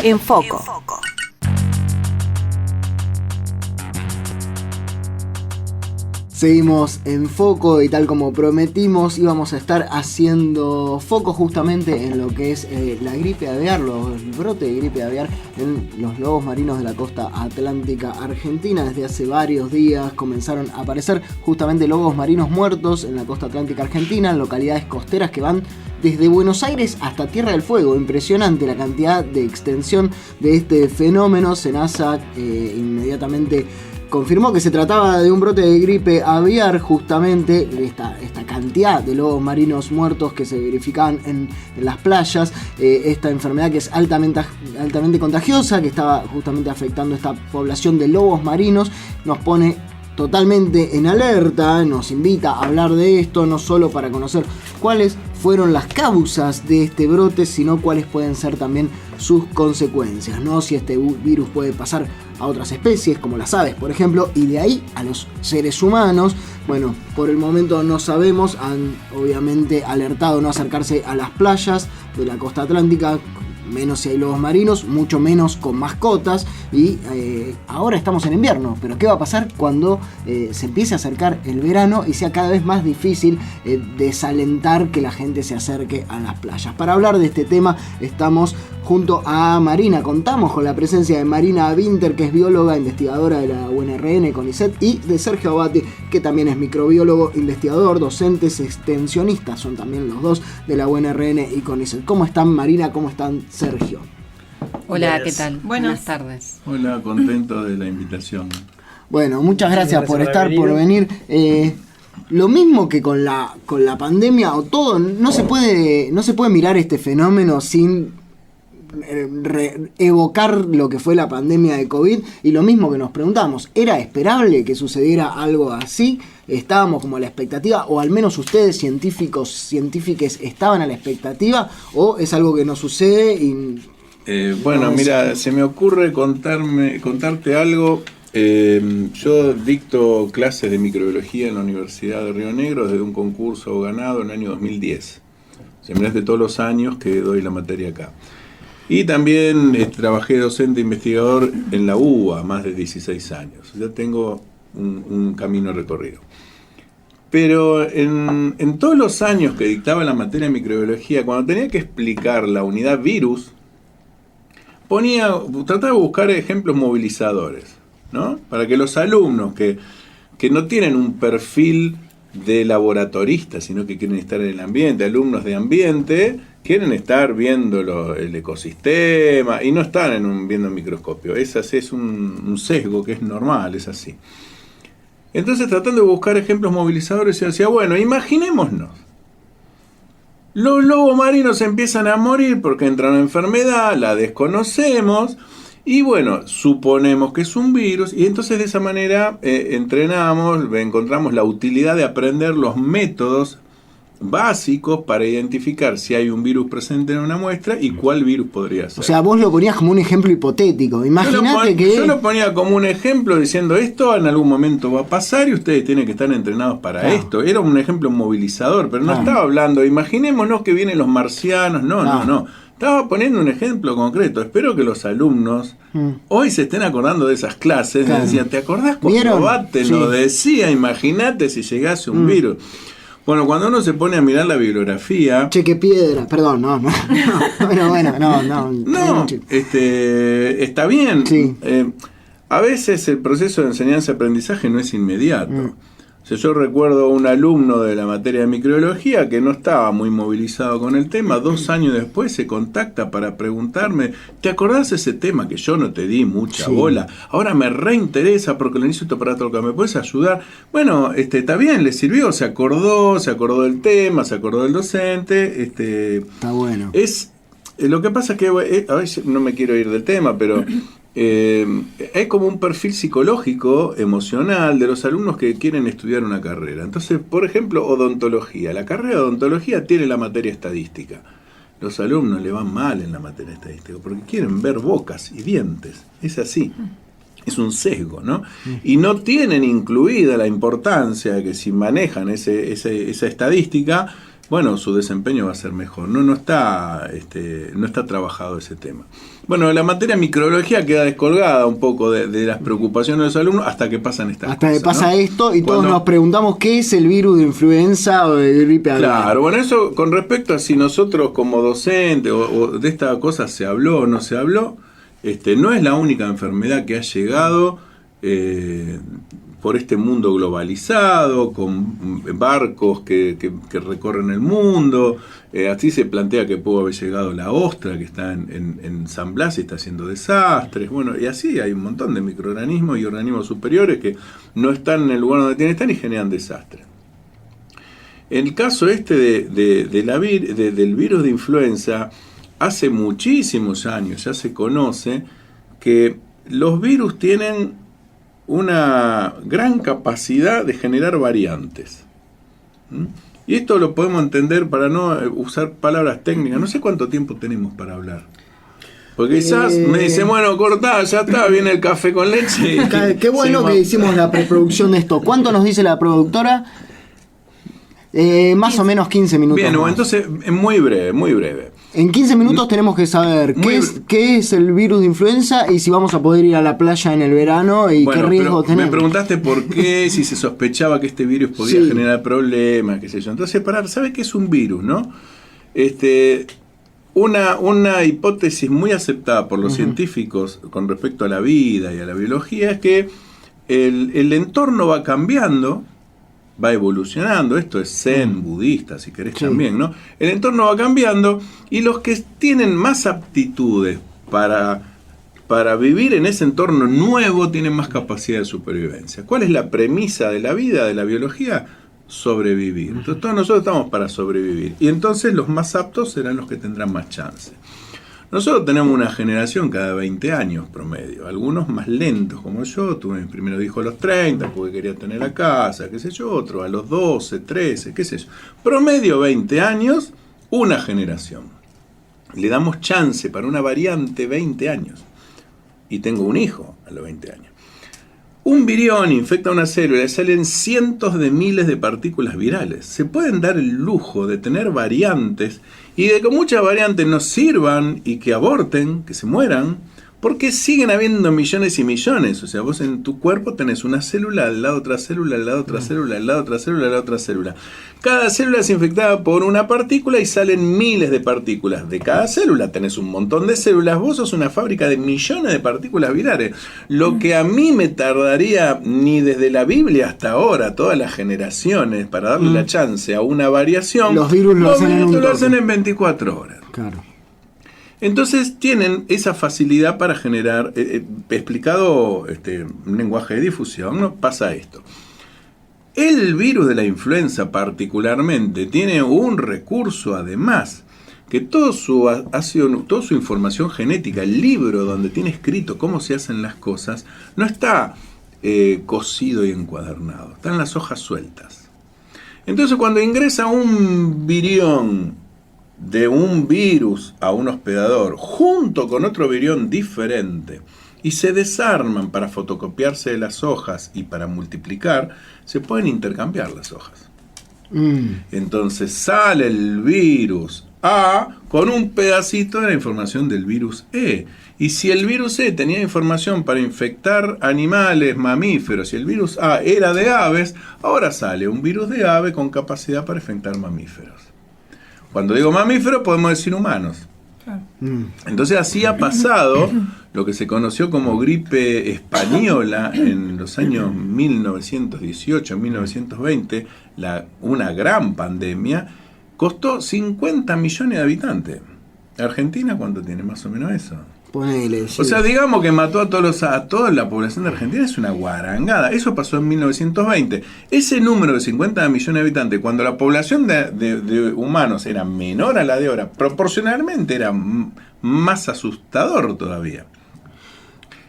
En Foco. Seguimos en Foco y tal como prometimos íbamos a estar haciendo foco justamente en lo que es la gripe aviar, el brote de gripe aviar en los lobos marinos de la costa atlántica argentina. Desde hace varios días comenzaron a aparecer justamente lobos marinos muertos en la costa atlántica argentina, en localidades costeras que van desde Buenos Aires hasta Tierra del Fuego. Impresionante la cantidad de extensión de este fenómeno. SENASA inmediatamente confirmó que se trataba de un brote de gripe aviar, justamente esta cantidad de lobos marinos muertos que se verificaban en las playas, esta enfermedad que es altamente contagiosa, que estaba justamente afectando a esta población de lobos marinos, nos pone totalmente en alerta, nos invita a hablar de esto, no solo para conocer cuáles fueron las causas de este brote, sino cuáles pueden ser también sus consecuencias, ¿no? Si este virus puede pasar a otras especies, como las aves, por ejemplo, y de ahí a los seres humanos. Bueno, por el momento no sabemos, han obviamente alertado no acercarse a las playas de la costa atlántica, menos si hay lobos marinos, mucho menos con mascotas, y ahora estamos en invierno, pero ¿qué va a pasar cuando se empiece a acercar el verano y sea cada vez más difícil desalentar que la gente se acerque a las playas? Para hablar de este tema estamos junto a Marina, contamos con la presencia de Marina Winter, que es bióloga, investigadora de la UNRN, CONICET, y de Sergio Abate, que también es microbiólogo, investigador, docentes, extensionistas, son también los dos de la UNRN y CONICET. ¿Cómo están, Marina? ¿Cómo están, Sergio? Hola, ¿qué tal? Buenas tardes. Hola, contento de la invitación. Bueno, muchas gracias por estar, por venir. Lo mismo que con la pandemia o todo, no se puede mirar este fenómeno sin evocar lo que fue la pandemia de COVID, y lo mismo que nos preguntamos, ¿era esperable que sucediera algo así? ¿Estábamos como a la expectativa, o al menos ustedes científicos estaban a la expectativa, o es algo que no sucede? Bueno, mira, se me ocurre contarte algo. Yo dicto clases de microbiología en la Universidad de Río Negro desde un concurso ganado en el año 2010. Se me hace todos los años que doy la materia acá. Y también trabajé docente investigador en la UBA más de 16 años. Ya tengo un camino recorrido. Pero en todos los años que dictaba la materia de microbiología, cuando tenía que explicar la unidad virus, trataba de buscar ejemplos movilizadores, ¿no? Para que los alumnos que no tienen un perfil de laboratorista, sino que quieren estar en el ambiente, alumnos de ambiente, quieren estar viendo el ecosistema y no están viendo un microscopio. Es un sesgo que es normal, es así. Entonces, tratando de buscar ejemplos movilizadores, se decía, bueno, imaginémonos, los lobos marinos empiezan a morir porque entra una enfermedad, la desconocemos, y bueno, suponemos que es un virus, y entonces de esa manera encontramos la utilidad de aprender los métodos básicos para identificar si hay un virus presente en una muestra y cuál virus podría ser. O sea, vos lo ponías como un ejemplo hipotético. Imagínate que... Yo lo ponía como un ejemplo diciendo, esto en algún momento va a pasar y ustedes tienen que estar entrenados para esto. Era un ejemplo movilizador, pero no estaba hablando, imaginémonos que vienen los marcianos, no. Estaba poniendo un ejemplo concreto. Espero que los alumnos hoy se estén acordando de esas clases. Claro. Decían, ¿te acordás cuando Abate lo decía? Imagínate si llegase un virus. Bueno, cuando uno se pone a mirar la bibliografía... Che, qué piedra, perdón, no. No, está bien. Sí. A veces el proceso de enseñanza-aprendizaje no es inmediato. O sea, yo recuerdo un alumno de la materia de microbiología que no estaba muy movilizado con el tema. 2 años después se contacta para preguntarme, ¿te acordás de ese tema que yo no te di mucha bola? Ahora me reinteresa porque lo necesito para otro que me puedes ayudar. Bueno, está bien, le sirvió, se acordó del tema, se acordó del docente. Está bueno. Lo que pasa es que a veces no me quiero ir del tema, pero hay como un perfil psicológico, emocional de los alumnos que quieren estudiar una carrera. Entonces, por ejemplo, odontología. La carrera de odontología tiene la materia estadística. Los alumnos le van mal en la materia estadística porque quieren ver bocas y dientes. Es así. Es un sesgo, ¿no? Y no tienen incluida la importancia de que si manejan esa estadística, bueno, su desempeño va a ser mejor. No está trabajado ese tema. Bueno, la materia microbiología queda descolgada un poco de las preocupaciones de los alumnos hasta que pasan estas cosas. Hasta que pasa esto y todos nos preguntamos qué es el virus de influenza o de gripe aviar. Claro, bueno, eso con respecto a si nosotros como docentes o de esta cosa se habló o no se habló, no es la única enfermedad que ha llegado por este mundo globalizado, con barcos que recorren el mundo. Así se plantea que pudo haber llegado la ostra, que está en San Blas y está haciendo desastres. Bueno, y así hay un montón de microorganismos y organismos superiores que no están en el lugar donde tienen que estar y generan desastres. En el caso del virus de influenza, hace muchísimos años ya se conoce que los virus tienen una gran capacidad de generar variantes. Y esto lo podemos entender para no usar palabras técnicas. No sé cuánto tiempo tenemos para hablar. Porque quizás me dicen, bueno, cortá, ya está, viene el café con leche. Qué bueno que hicimos la preproducción de esto. ¿Cuánto nos dice la productora? Más o menos 15 minutos. Bien, bueno, entonces, muy breve, muy breve. En 15 minutos tenemos que saber qué es el virus de influenza y si vamos a poder ir a la playa en el verano y qué riesgo tenemos. Me preguntaste por qué, si se sospechaba que este virus podía generar problemas, qué sé yo. Entonces, ¿sabe qué es un virus, no? Una hipótesis muy aceptada por los científicos con respecto a la vida y a la biología es que el entorno va cambiando, va evolucionando. Esto es zen budista, si querés también, ¿no? El entorno va cambiando y los que tienen más aptitudes para vivir en ese entorno nuevo tienen más capacidad de supervivencia. ¿Cuál es la premisa de la vida, de la biología? Sobrevivir. Entonces todos nosotros estamos para sobrevivir. Y entonces los más aptos serán los que tendrán más chance. Nosotros tenemos una generación cada 20 años promedio, algunos más lentos como yo, tuve mi primer hijo a los 30 porque quería tener la casa, qué sé yo, otro a los 12, 13, qué sé yo. Promedio 20 años, una generación. Le damos chance para una variante 20 años. Y tengo un hijo a los 20 años. Un virión infecta una célula y salen cientos de miles de partículas virales. Se pueden dar el lujo de tener variantes y de que muchas variantes nos sirvan y que aborten, que se mueran, porque siguen habiendo millones y millones. O sea, vos en tu cuerpo tenés una célula, al lado otra célula, al lado otra célula, al lado otra célula, al lado otra célula. Cada célula es infectada por una partícula y salen miles de partículas. De cada célula tenés un montón de células. Vos sos una fábrica de millones de partículas virales. Lo que a mí me tardaría ni desde la Biblia hasta ahora, todas las generaciones, para darle la chance a una variación, los virus lo hacen en 24 horas. Claro. Entonces tienen esa facilidad para generar, explicado un lenguaje de difusión, ¿no? Pasa esto. El virus de la influenza particularmente tiene un recurso además, que toda su información genética, el libro donde tiene escrito cómo se hacen las cosas, no está cosido y encuadernado, están las hojas sueltas. Entonces cuando ingresa un virión de un virus a un hospedador junto con otro virión diferente y se desarman para fotocopiarse de las hojas y para multiplicar, se pueden intercambiar las hojas. Entonces sale el virus A con un pedacito de la información del virus E. Y si el virus E tenía información para infectar animales, mamíferos, y el virus A era de aves, ahora sale un virus de ave con capacidad para infectar mamíferos. Cuando digo mamíferos podemos decir humanos. Claro. Entonces así ha pasado lo que se conoció como gripe española en los años 1918, 1920, una gran pandemia, costó 50 millones de habitantes. ¿Argentina cuánto tiene más o menos eso? Ponele, sí. O sea, digamos que mató a toda la población de Argentina, es una guarangada. Eso pasó en 1920. Ese número de 50 millones de habitantes, cuando la población de humanos era menor a la de ahora, proporcionalmente era más asustador todavía.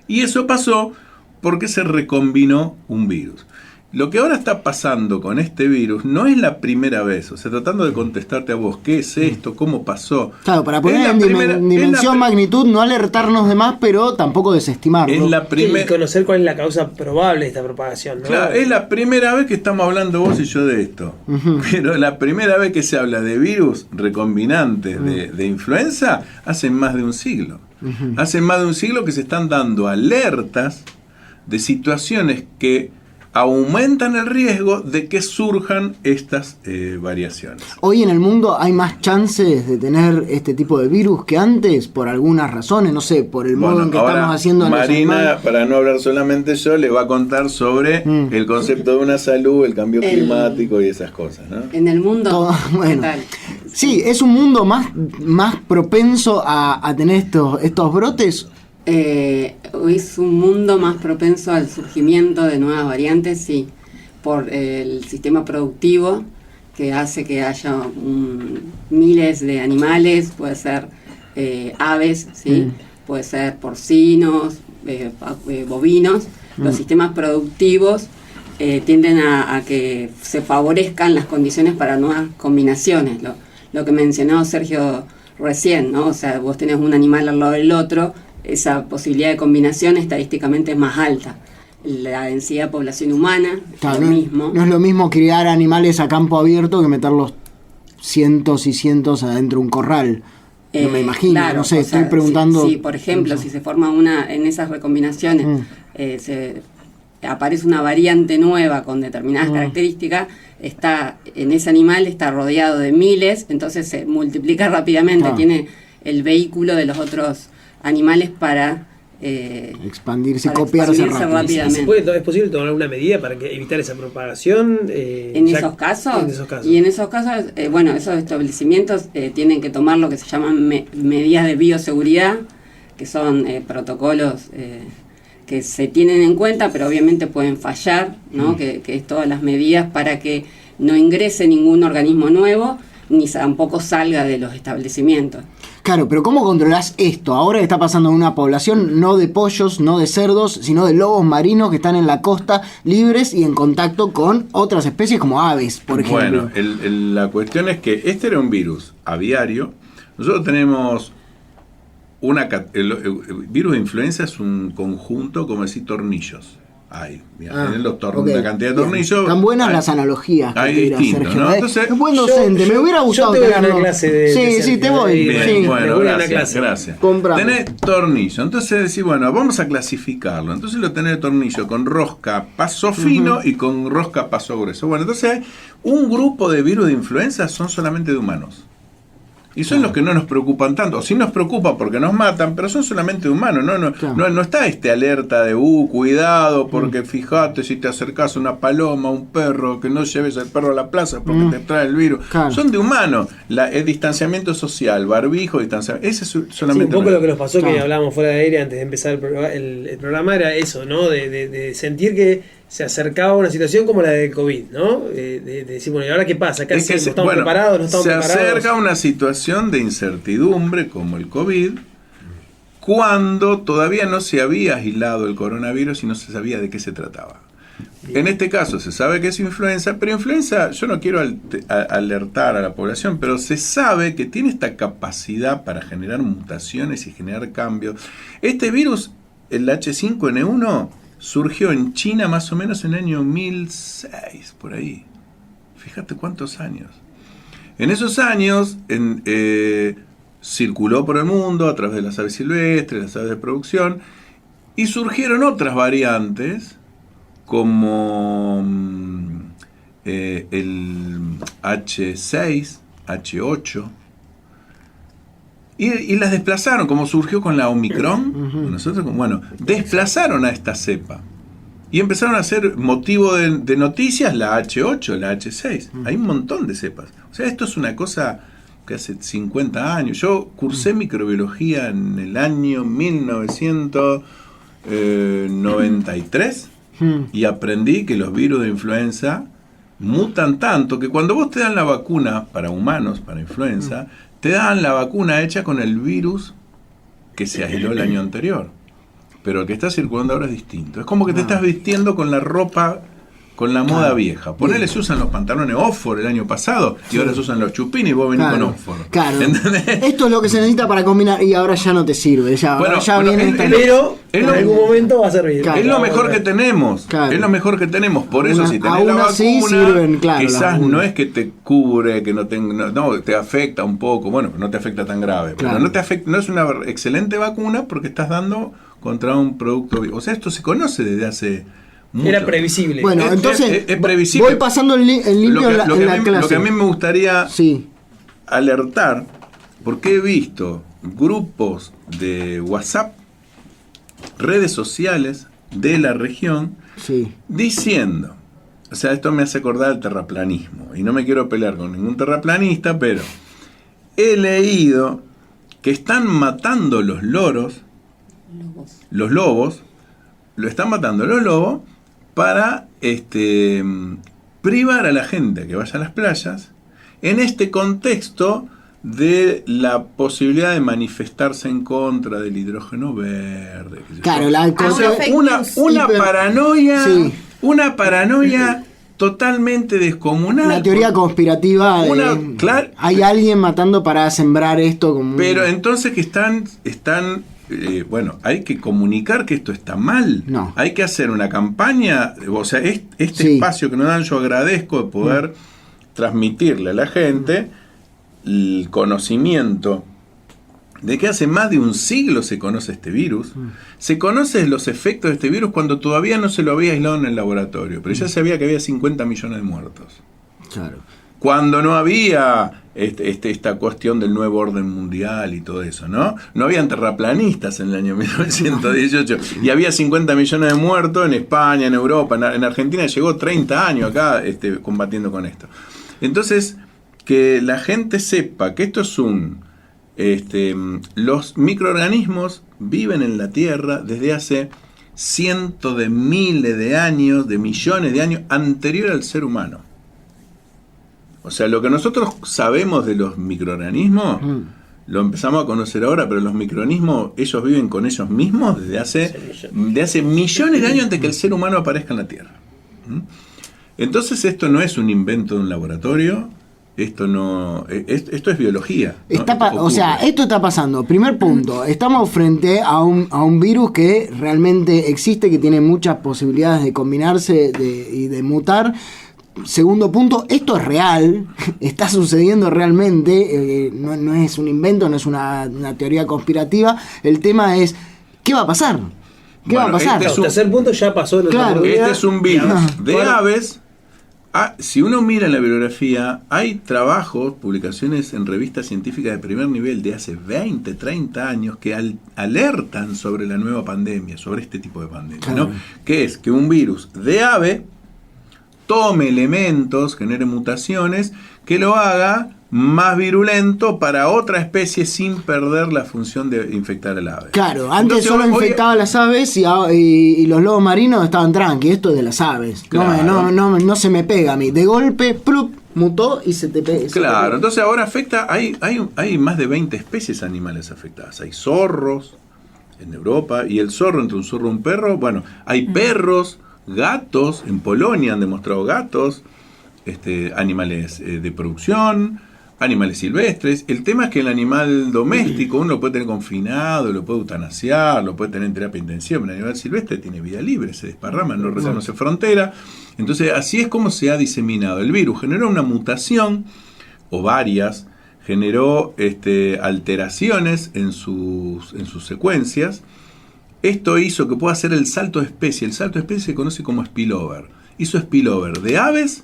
Y eso pasó porque se recombinó un virus. Lo que ahora está pasando con este virus no es la primera vez, o sea, tratando de contestarte a vos, ¿qué es esto? ¿Cómo pasó? Claro, para poner en dimensión, magnitud, no alertarnos de más, pero tampoco desestimarlo. Es la primera. Y conocer cuál es la causa probable de esta propagación, ¿no? Claro, es la primera vez que estamos hablando vos y yo de esto. Pero la primera vez que se habla de virus recombinantes de influenza hace más de un siglo. Hace más de un siglo que se están dando alertas de situaciones que aumentan el riesgo de que surjan estas variaciones. Hoy en el mundo hay más chances de tener este tipo de virus que antes, por algunas razones, no sé, por el modo en que estamos haciendo Marina, para no hablar solamente yo, le va a contar sobre el concepto de una salud, el cambio climático y esas cosas, ¿no? En el mundo, bueno, ¿qué tal? Sí, es un mundo más propenso a tener estos brotes. Es un mundo más propenso al surgimiento de nuevas variantes, sí, por el sistema productivo que hace que haya miles de animales, puede ser aves, ¿sí? Puede ser porcinos, bovinos. Los sistemas productivos tienden a que se favorezcan las condiciones para nuevas combinaciones, lo que mencionó Sergio recién, ¿no? O sea, vos tenés un animal al lado del otro, esa posibilidad de combinación estadísticamente es más alta. La densidad de población humana claro, es lo mismo. No es lo mismo criar animales a campo abierto que meterlos cientos y cientos adentro de un corral. No me imagino, claro, no sé, estoy preguntando. Sí, por ejemplo, si se forma en esas recombinaciones, aparece una variante nueva con determinadas características, en ese animal está rodeado de miles, entonces se multiplica rápidamente, tiene el vehículo de los otros animales para expandirse y copiarse rápidamente. ¿Es posible tomar alguna medida para evitar esa propagación? ¿En esos casos? Y en esos casos, esos establecimientos tienen que tomar lo que se llaman medidas de bioseguridad, que son protocolos que se tienen en cuenta, pero obviamente pueden fallar, ¿no? Que es todas las medidas para que no ingrese ningún organismo nuevo, ni tampoco salga de los establecimientos. Claro, pero ¿cómo controlás esto? Ahora está pasando en una población no de pollos, no de cerdos, sino de lobos marinos que están en la costa libres y en contacto con otras especies como aves, por ejemplo. Bueno, la cuestión es que este era un virus aviario. Nosotros tenemos el virus de influenza es un conjunto, como decir, tornillos. Hay, una cantidad de tornillos. Están buenas las analogías. Hay distintos, ¿no? Entonces, es buen docente, me hubiera gustado tener una clase de sí, te voy. Bien, bueno, gracias. Tenés tornillo, entonces decís, bueno, vamos a clasificarlo. Entonces lo tenés tornillo con rosca paso fino y con rosca paso grueso. Bueno, entonces hay un grupo de virus de influenza son solamente de humanos. Y son los que no nos preocupan tanto. O sí nos preocupan porque nos matan, pero son solamente humanos. No está alerta de cuidado, porque fíjate si te acercas a una paloma, a un perro, que no lleves al perro a la plaza porque te trae el virus. Claro. Son de humanos. El distanciamiento social, barbijo, distanciamiento. Ese es solamente. Sí, un poco lo que nos pasó, que hablábamos fuera de aire antes de empezar el programa, era eso, ¿no? De sentir que se acercaba a una situación como la del COVID, ¿no? De decir, bueno, ¿y ahora qué pasa? ¿Qué hacemos? ¿Estamos preparados? ¿No estamos preparados? Se acerca a una situación de incertidumbre como el COVID, cuando todavía no se había aislado el coronavirus y no se sabía de qué se trataba. Bien. En este caso se sabe que es influenza, pero influenza, yo no quiero alertar a la población, pero se sabe que tiene esta capacidad para generar mutaciones y generar cambios. Este virus, el H5N1, surgió en China más o menos en el año 1006, por ahí. Fíjate cuántos años. En esos años circuló por el mundo a través de las aves silvestres, las aves de producción, y surgieron otras variantes como el H6, H8, y las desplazaron, como surgió con la Omicron. Nosotros, desplazaron a esta cepa y empezaron a hacer motivo de noticias la H8, la H6. Hay un montón de cepas. O sea, esto es una cosa que hace 50 años. Yo cursé microbiología en el año 1993 y aprendí que los virus de influenza mutan tanto que cuando vos te dan la vacuna para humanos, para influenza, te dan la vacuna hecha con el virus que se aisló el año anterior. Pero el que está circulando ahora es distinto. Es como que te estás vistiendo con la ropa con la moda vieja. Ponele, se usan los pantalones Oxford el año pasado y ahora se usan los chupines y vos venís con Oxford. Claro. Esto es lo que se necesita para combinar y ahora ya no te sirve. Pero en algún momento va a servir. Claro, es lo mejor que tenemos. Claro. Es lo mejor que tenemos. Por eso, si tenés la vacuna, sirven, quizás no es que te cubre, que no te afecta un poco. Bueno, no te afecta tan grave. Claro. Pero no te afecta, no es una excelente vacuna porque estás dando contra un producto. O sea, esto se conoce desde hace mucho. Era previsible. Bueno, entonces es previsible. Voy pasando el limpio en la clase. Lo que a mí me gustaría alertar, porque he visto grupos de WhatsApp, redes sociales de la región, diciendo, o sea, esto me hace acordar al terraplanismo, y no me quiero pelear con ningún terraplanista, pero he leído que están matando los lobos, lo están matando los lobos para privar a la gente que vaya a las playas en este contexto de la posibilidad de manifestarse en contra del hidrógeno verde. Claro, una paranoia totalmente descomunal. Una teoría conspirativa hay alguien matando para sembrar esto como pero entonces que están bueno, hay que comunicar que esto está mal. No. Hay que hacer una campaña, o sea, este espacio que nos dan, yo agradezco de poder transmitirle a la gente el conocimiento de que hace más de un siglo se conoce este virus. Se conocen los efectos de este virus cuando todavía no se lo había aislado en el laboratorio, pero ya se sabía que había 50 millones de muertos. Claro. Cuando no había esta cuestión del nuevo orden mundial y todo eso, ¿no? No habían terraplanistas en el año 1918 y había 50 millones de muertos en España, en Europa, en Argentina llegó 30 años acá combatiendo con esto. Entonces, que la gente sepa que esto es los microorganismos viven en la Tierra desde hace cientos de miles de años, de millones de años, anterior al ser humano. O sea, lo que nosotros sabemos de los microorganismos, lo empezamos a conocer ahora, pero los microorganismos, ellos viven con ellos mismos desde hace millones de años antes que el ser humano aparezca en la Tierra. Entonces esto no es un invento de un laboratorio, esto es biología, ¿no? O sea, esto está pasando. Primer punto, estamos frente a un virus que realmente existe, que tiene muchas posibilidades de combinarse y de mutar. Segundo punto, esto es real, está sucediendo realmente, no es un invento, no es una teoría conspirativa. El tema es, ¿qué va a pasar? ¿Qué va a pasar? El tercer punto ya pasó. Este es un virus de aves. Si uno mira la bibliografía, hay trabajos, publicaciones en revistas científicas de primer nivel de hace 20, 30 años que alertan sobre la nueva pandemia, sobre este tipo de pandemia, ¿no? Que es que un virus de ave tome elementos, genere mutaciones, que lo haga más virulento para otra especie sin perder la función de infectar al ave. Claro, antes entonces, solo infectaba las aves y los lobos marinos estaban tranqui, esto es de las aves. Claro. No se me pega a mí. De golpe, ¡plup!, mutó y se te pega. Claro, entonces ahora afecta, hay más de 20 especies animales afectadas. Hay zorros en Europa, y el zorro, entre un zorro y un perro, bueno, hay perros, gatos, en Polonia han demostrado gatos, animales de producción, animales silvestres. El tema es que el animal doméstico uno lo puede tener confinado, lo puede eutanasiar, lo puede tener en terapia intensiva, pero el animal silvestre tiene vida libre, se desparrama, no reconoce frontera. Entonces así es como se ha diseminado. El virus generó una mutación, o varias, generó alteraciones en sus secuencias. Esto hizo que pueda hacer el salto de especie. El salto de especie se conoce como spillover. Hizo spillover de aves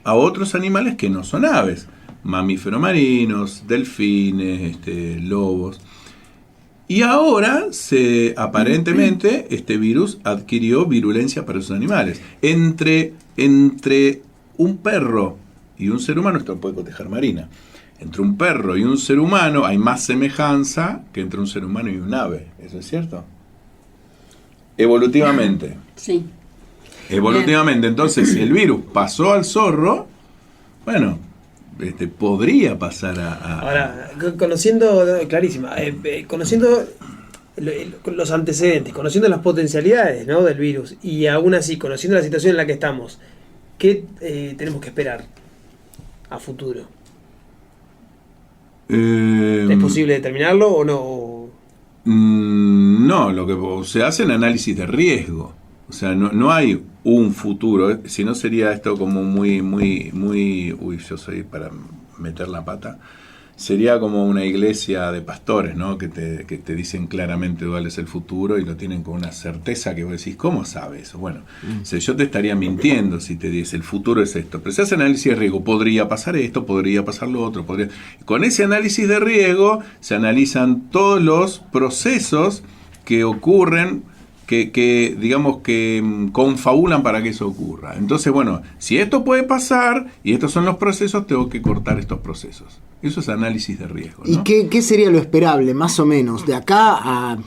a otros animales que no son aves. Mamíferos marinos, delfines, lobos. Y ahora, aparentemente, este virus adquirió virulencia para esos animales. Entre un perro y un ser humano, esto puede cotejar Marina, entre un perro y un ser humano hay más semejanza que entre un ser humano y un ave. ¿Eso es cierto? Evolutivamente. Sí. Evolutivamente. Entonces, si el virus pasó al zorro, bueno, podría pasar a... Ahora, conociendo, clarísima, conociendo los antecedentes, conociendo las potencialidades, ¿no?, del virus, y aún así conociendo la situación en la que estamos, ¿qué tenemos que esperar a futuro? ¿Es posible determinarlo o no? No, lo que se hacen análisis de riesgo. O sea, no hay un futuro, si no sería esto como muy, yo soy para meter la pata, sería como una iglesia de pastores, ¿no? Que te dicen claramente cuál es el futuro y lo tienen con una certeza que vos decís, ¿cómo sabe eso? Bueno, o sea, yo te estaría mintiendo si te dice el futuro es esto, pero se hace análisis de riesgo, podría pasar esto, podría pasar lo otro, podría. Con ese análisis de riesgo se analizan todos los procesos que ocurren, que digamos que confabulan para que eso ocurra. Entonces, bueno, si esto puede pasar y estos son los procesos, tengo que cortar estos procesos. Eso es análisis de riesgo, ¿no? ¿Y qué sería lo esperable, más o menos, de acá a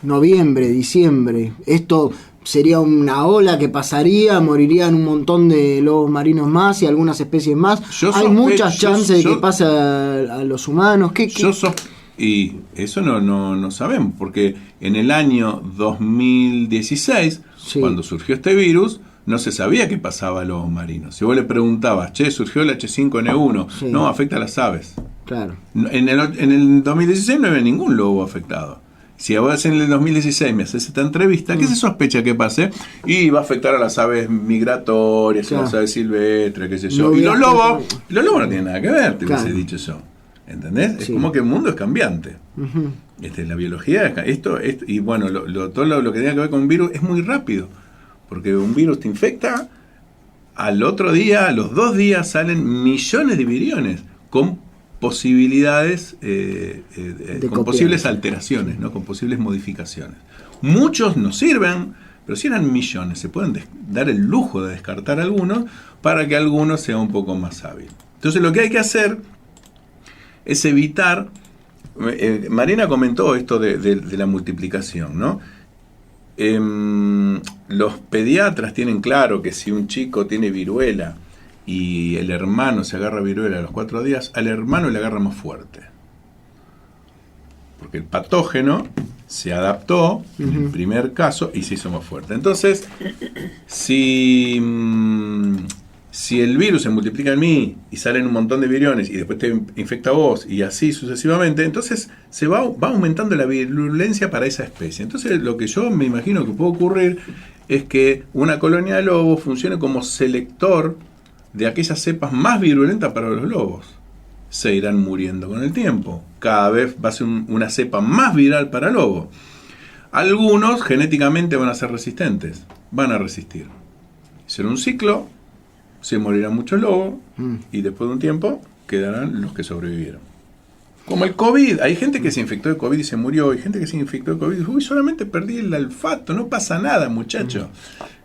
noviembre, diciembre? Esto sería una ola que pasaría, morirían un montón de lobos marinos más y algunas especies más. Hay muchas chances de que pase a los humanos. Y eso no sabemos, porque en el año 2016, sí, cuando surgió este virus, no se sabía qué pasaba a los marinos. Si vos le preguntabas, surgió el H5N1, sí, no, afecta a las aves. Claro. En el 2016 no había ningún lobo afectado. Si vos en el 2016 me haces esta entrevista, ¿qué se sospecha que pase? Y va a afectar a las aves migratorias, claro, a las aves silvestres, qué sé yo. Y los lobos no tienen nada que ver, te hubiese dicho yo. ¿Entendés? Sí. Es como que el mundo es cambiante. Uh-huh. La biología, esto y bueno, todo lo que tenga que ver con un virus es muy rápido. Porque un virus te infecta, al otro día, a los 2 días salen millones de viriones con posibilidades, con posibles alteraciones, ¿no? Con posibles modificaciones. Muchos no sirven, pero si eran millones, se pueden dar el lujo de descartar algunos para que alguno sea un poco más hábil. Entonces lo que hay que hacer es evitar, Marina comentó esto de la multiplicación, ¿no? Los pediatras tienen claro que si un chico tiene viruela y el hermano se agarra viruela a los 4 días, al hermano le agarra más fuerte. Porque el patógeno se adaptó en el primer caso y se hizo más fuerte. Entonces, si el virus se multiplica en mí y salen un montón de viriones y después te infecta a vos y así sucesivamente, entonces se va aumentando la virulencia para esa especie. Entonces lo que yo me imagino que puede ocurrir es que una colonia de lobos funcione como selector de aquellas cepas más virulentas para los lobos. Se irán muriendo con el tiempo. Cada vez va a ser una cepa más viral para lobos. Algunos genéticamente van a ser resistentes, van a resistir. Será un ciclo. Se morirán muchos lobos y después de un tiempo quedarán los que sobrevivieron. Como el COVID. Hay gente que se infectó de COVID y se murió. Hay gente que se infectó de COVID y dijo, uy, solamente perdí el olfato. No pasa nada, muchacho.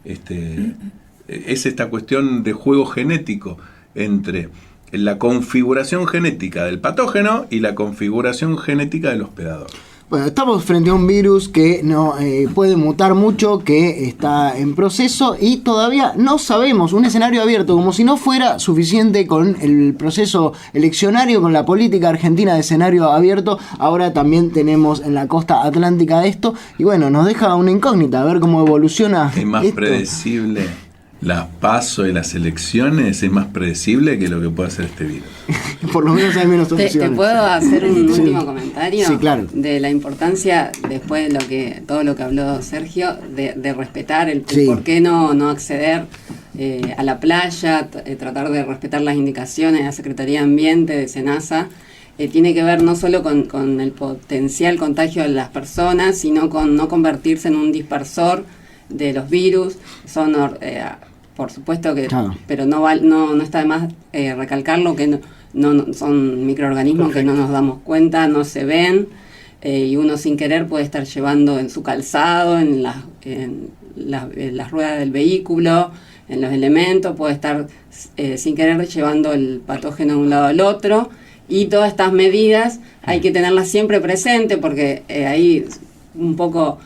Es esta cuestión de juego genético entre la configuración genética del patógeno y la configuración genética del hospedador. Bueno, estamos frente a un virus que no puede mutar mucho, que está en proceso y todavía no sabemos, un escenario abierto, como si no fuera suficiente con el proceso eleccionario, con la política argentina de escenario abierto. Ahora también tenemos en la costa atlántica esto y bueno, nos deja una incógnita, a ver cómo evoluciona. Es más predecible. Las PASO y las elecciones es más predecible que lo que puede hacer este virus. Por lo menos hay menos opciones. ¿Te puedo hacer un último comentario? Sí, claro. De la importancia, después de todo lo que habló Sergio, de respetar el por qué no acceder a la playa, tratar de respetar las indicaciones de la Secretaría de Ambiente, de SENASA. Tiene que ver no solo con el potencial contagio de las personas, sino con no convertirse en un dispersor de los virus. Son por supuesto que pero no está de más recalcarlo, que no son microorganismos. Perfecto. Que no nos damos cuenta, no se ven, y uno sin querer puede estar llevando en su calzado, en las ruedas del vehículo, en los elementos, puede estar sin querer llevando el patógeno de un lado al otro, y todas estas medidas hay que tenerlas siempre presente, porque ahí un poco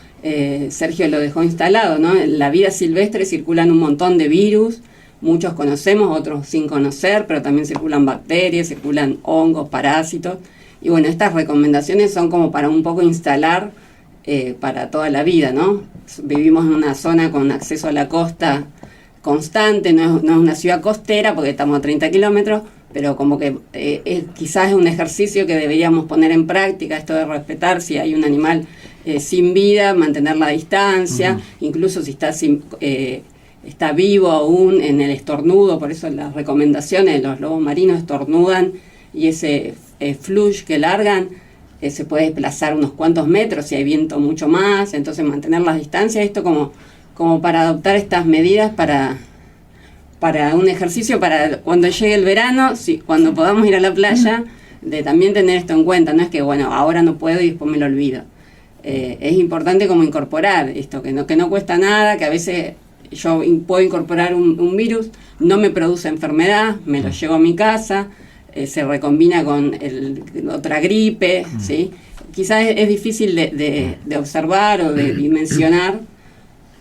Sergio lo dejó instalado, ¿no? En la vida silvestre circulan un montón de virus, muchos conocemos, otros sin conocer, pero también circulan bacterias, circulan hongos, parásitos, y bueno, estas recomendaciones son como para un poco instalar para toda la vida, ¿no? Vivimos en una zona con acceso a la costa constante, no es una ciudad costera porque estamos a 30 kilómetros, pero como que quizás es un ejercicio que deberíamos poner en práctica, esto de respetar si hay un animal sin vida, mantener la distancia, incluso si está vivo aún en el estornudo, por eso las recomendaciones, los lobos marinos estornudan y ese flush que largan se puede desplazar unos cuantos metros si hay viento mucho más, entonces mantener las distancias, esto como para adoptar estas medidas para un ejercicio, para cuando llegue el verano, cuando podamos ir a la playa, de también tener esto en cuenta, no es que bueno, ahora no puedo y después me lo olvido. Es importante como incorporar esto, que no cuesta nada, que a veces yo puedo incorporar un virus, no me produce enfermedad, me lo llevo a mi casa, se recombina con otra gripe, ¿sí? Quizás es difícil de observar o de dimensionar,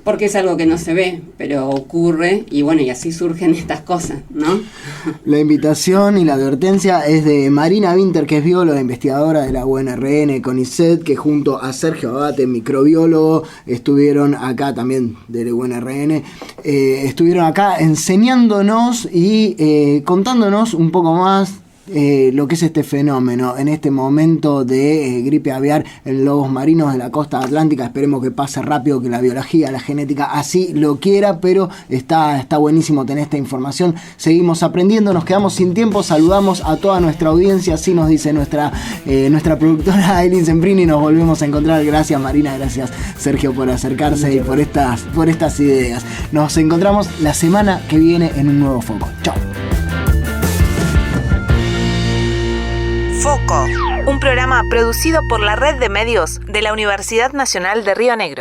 porque es algo que no se ve, pero ocurre, y bueno, y así surgen estas cosas, ¿no? La invitación y la advertencia es de Marina Winter, que es bióloga, investigadora de la UNRN, CONICET, que junto a Sergio Abate, microbiólogo, estuvieron acá también de la UNRN, estuvieron acá enseñándonos y contándonos un poco más lo que es este fenómeno en este momento de gripe aviar en lobos marinos de la costa atlántica. Esperemos que pase rápido, que la biología, la genética así lo quiera, pero está buenísimo tener esta información. Seguimos aprendiendo, nos quedamos sin tiempo, saludamos a toda nuestra audiencia, así nos dice nuestra productora Aileen Semprini, nos volvemos a encontrar. Gracias Marina, gracias Sergio por acercarse y por estas ideas. Nos encontramos la semana que viene en un nuevo Foco. Chao. Foco, un programa producido por la Red de Medios de la Universidad Nacional de Río Negro.